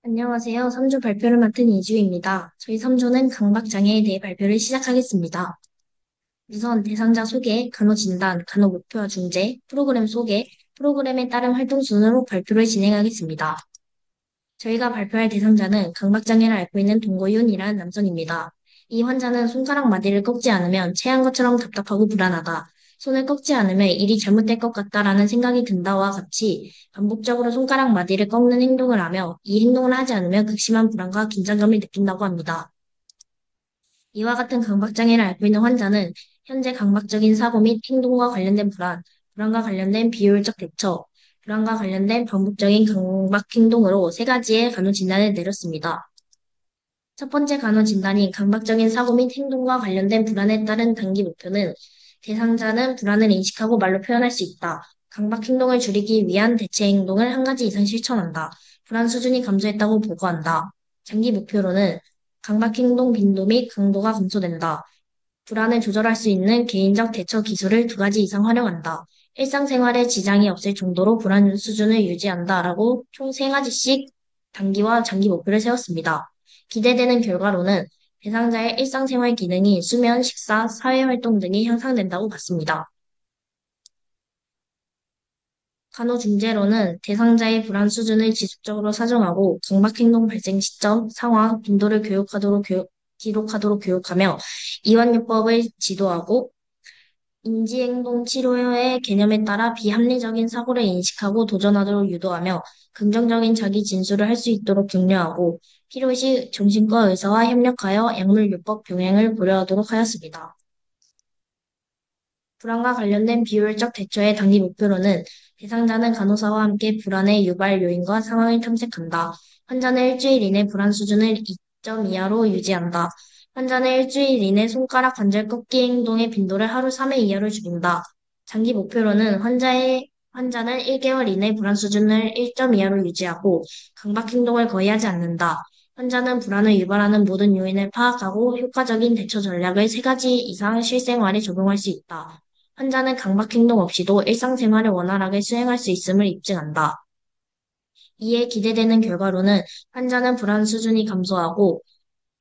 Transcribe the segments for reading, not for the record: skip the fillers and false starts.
안녕하세요. 3주 발표를 맡은 이주입니다. 저희 3주는 강박장애에 대해 발표를 시작하겠습니다. 우선 대상자 소개, 간호 진단, 간호 목표와 중재, 프로그램 소개, 프로그램에 따른 활동 순으로 발표를 진행하겠습니다. 저희가 발표할 대상자는 강박장애를 앓고 있는 동거윤이라는 남성입니다. 이 환자는 손가락 마디를 꺾지 않으면 체한 것처럼 답답하고 불안하다. 손을 꺾지 않으면 일이 잘못될 것 같다라는 생각이 든다와 같이 반복적으로 손가락 마디를 꺾는 행동을 하며 이 행동을 하지 않으면 극심한 불안과 긴장감을 느낀다고 합니다. 이와 같은 강박장애를 앓고 있는 환자는 현재 강박적인 사고 및 행동과 관련된 불안, 불안과 관련된 비효율적 대처, 불안과 관련된 반복적인 강박 행동으로 세 가지의 간호 진단을 내렸습니다. 첫 번째 간호 진단인 강박적인 사고 및 행동과 관련된 불안에 따른 단기 목표는 대상자는 불안을 인식하고 말로 표현할 수 있다. 강박 행동을 줄이기 위한 대체 행동을 한 가지 이상 실천한다. 불안 수준이 감소했다고 보고한다. 장기 목표로는 강박 행동 빈도 및 강도가 감소된다. 불안을 조절할 수 있는 개인적 대처 기술을 두 가지 이상 활용한다. 일상생활에 지장이 없을 정도로 불안 수준을 유지한다라고 총 세 가지씩 단기와 장기 목표를 세웠습니다. 기대되는 결과로는 대상자의 일상생활 기능이 수면, 식사, 사회활동 등이 향상된다고 봤습니다. 간호중재로는 대상자의 불안 수준을 지속적으로 사정하고 강박행동 발생 시점, 상황, 빈도를 기록하도록 교육하며 이완요법을 지도하고 인지행동 치료의 개념에 따라 비합리적인 사고를 인식하고 도전하도록 유도하며 긍정적인 자기 진술을 할 수 있도록 격려하고 필요시 정신과 의사와 협력하여 약물요법 병행을 고려하도록 하였습니다. 불안과 관련된 비효율적 대처의 단기 목표로는 대상자는 간호사와 함께 불안의 유발 요인과 상황을 탐색한다. 환자는 일주일 이내 불안 수준을 2점 이하로 유지한다. 환자는 일주일 이내 손가락 관절 꺾기 행동의 빈도를 하루 3회 이하로 줄인다. 장기 목표로는 환자는 1개월 이내 불안 수준을 1점 이하로 유지하고 강박 행동을 거의 하지 않는다. 환자는 불안을 유발하는 모든 요인을 파악하고 효과적인 대처 전략을 세 가지 이상 실생활에 적용할 수 있다. 환자는 강박 행동 없이도 일상생활을 원활하게 수행할 수 있음을 입증한다. 이에 기대되는 결과로는 환자는 불안 수준이 감소하고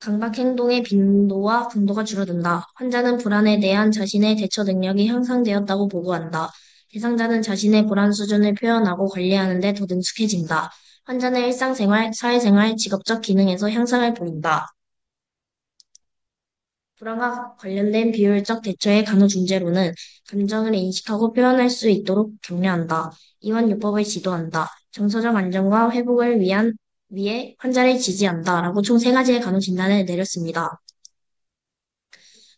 강박 행동의 빈도와 강도가 줄어든다. 환자는 불안에 대한 자신의 대처 능력이 향상되었다고 보고한다. 대상자는 자신의 불안 수준을 표현하고 관리하는 데 더 능숙해진다. 환자는 일상생활, 사회생활, 직업적 기능에서 향상을 보인다. 불안과 관련된 비효율적 대처의 간호중재로는 감정을 인식하고 표현할 수 있도록 격려한다. 이완요법을 지도한다. 정서적 안정과 회복을 위해 환자를 지지한다. 라고 총 세 가지의 간호진단을 내렸습니다.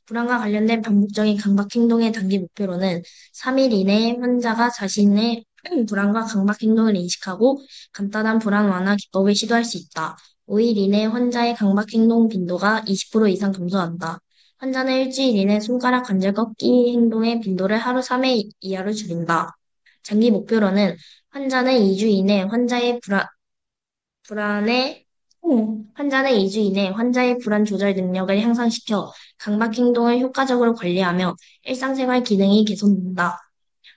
불안과 관련된 반복적인 강박 행동의 단기 목표로는 3일 이내에 환자가 자신의 불안과 강박 행동을 인식하고 간단한 불안 완화 기법을 시도할 수 있다. 5일 이내 환자의 강박 행동 빈도가 20% 이상 감소한다. 환자는 일주일 이내 손가락 관절 꺾기 행동의 빈도를 하루 3회 이하로 줄인다. 장기 목표로는 환자는 2주 이내 환자는 2주 이내 환자의 불안 조절 능력을 향상시켜 강박 행동을 효과적으로 관리하며 일상생활 기능이 개선된다.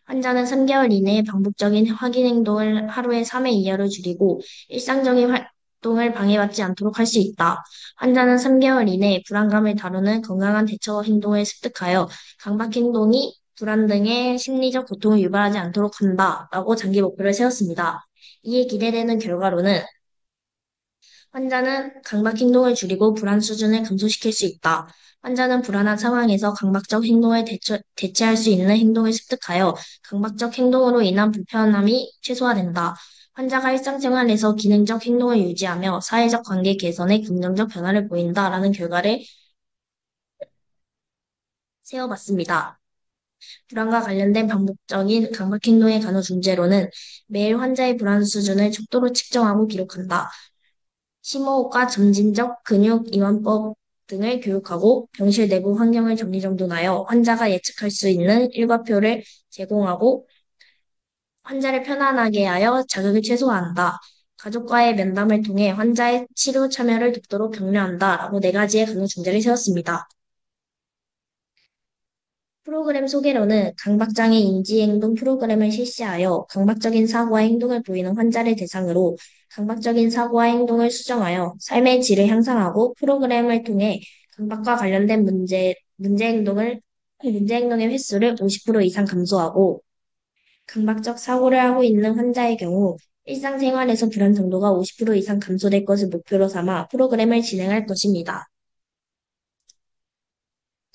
환자는 3개월 이내에 반복적인 확인 행동을 하루에 3회 이하로 줄이고 일상적인 활동을 방해받지 않도록 할 수 있다. 환자는 3개월 이내에 불안감을 다루는 건강한 대처 행동을 습득하여 강박 행동이 불안 등의 심리적 고통을 유발하지 않도록 한다라고 장기 목표를 세웠습니다. 이에 기대되는 결과로는 환자는 강박 행동을 줄이고 불안 수준을 감소시킬 수 있다. 환자는 불안한 상황에서 강박적 행동을 대체할 수 있는 행동을 습득하여 강박적 행동으로 인한 불편함이 최소화된다. 환자가 일상생활에서 기능적 행동을 유지하며 사회적 관계 개선에 긍정적 변화를 보인다라는 결과를 세워봤습니다. 불안과 관련된 반복적인 강박 행동의 간호 중재로는 매일 환자의 불안 수준을 척도로 측정하고 기록한다. 심호흡과 점진적 근육 이완법 등을 교육하고 병실 내부 환경을 정리정돈하여 환자가 예측할 수 있는 일과표를 제공하고 환자를 편안하게 하여 자극을 최소화한다. 가족과의 면담을 통해 환자의 치료 참여를 돕도록 격려한다. 라고 네 가지의 간호 중재를 세웠습니다. 프로그램 소개로는 강박장애 인지행동 프로그램을 실시하여 강박적인 사고와 행동을 보이는 환자를 대상으로 강박적인 사고와 행동을 수정하여 삶의 질을 향상하고 프로그램을 통해 강박과 관련된 문제 행동의 횟수를 50% 이상 감소하고 강박적 사고를 하고 있는 환자의 경우 일상생활에서 불안 정도가 50% 이상 감소될 것을 목표로 삼아 프로그램을 진행할 것입니다.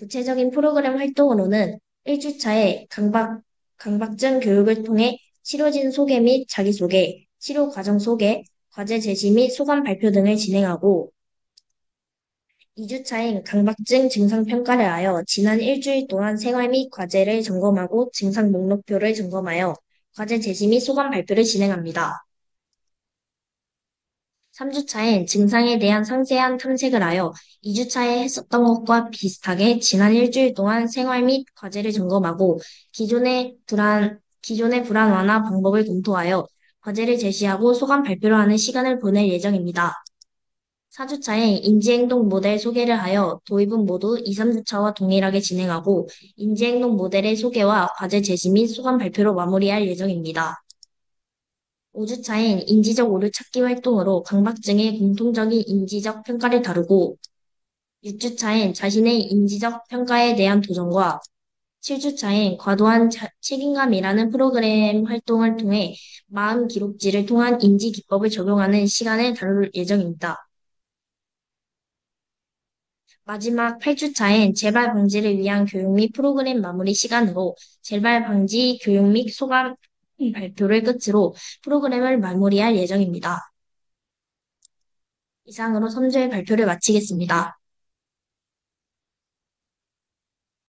구체적인 프로그램 활동으로는 1주차에 강박증 교육을 통해 치료진 소개 및 자기소개, 치료 과정 소개, 과제 제시 및 소감 발표 등을 진행하고 2주차엔 강박증 증상 평가를 하여 지난 일주일 동안 생활 및 과제를 점검하고 증상 목록표를 점검하여 과제 제시 및 소감 발표를 진행합니다. 3주차엔 증상에 대한 상세한 탐색을 하여 2주차에 했었던 것과 비슷하게 지난 일주일 동안 생활 및 과제를 점검하고 기존의 불안 완화 방법을 검토하여 과제를 제시하고 소감 발표를 하는 시간을 보낼 예정입니다. 4주차엔 인지행동 모델 소개를 하여 도입은 모두 2, 3주차와 동일하게 진행하고 인지행동 모델의 소개와 과제 제시 및 소감 발표로 마무리할 예정입니다. 5주차엔 인지적 오류 찾기 활동으로 강박증의 공통적인 인지적 평가를 다루고 6주차엔 자신의 인지적 평가에 대한 도전과 7주차엔 과도한 책임감이라는 프로그램 활동을 통해 마음 기록지를 통한 인지 기법을 적용하는 시간을 다룰 예정입니다. 마지막 8주차엔 재발 방지를 위한 교육 및 프로그램 마무리 시간으로 재발 방지 교육 및 소감 발표를 끝으로 프로그램을 마무리할 예정입니다. 이상으로 3주의 발표를 마치겠습니다.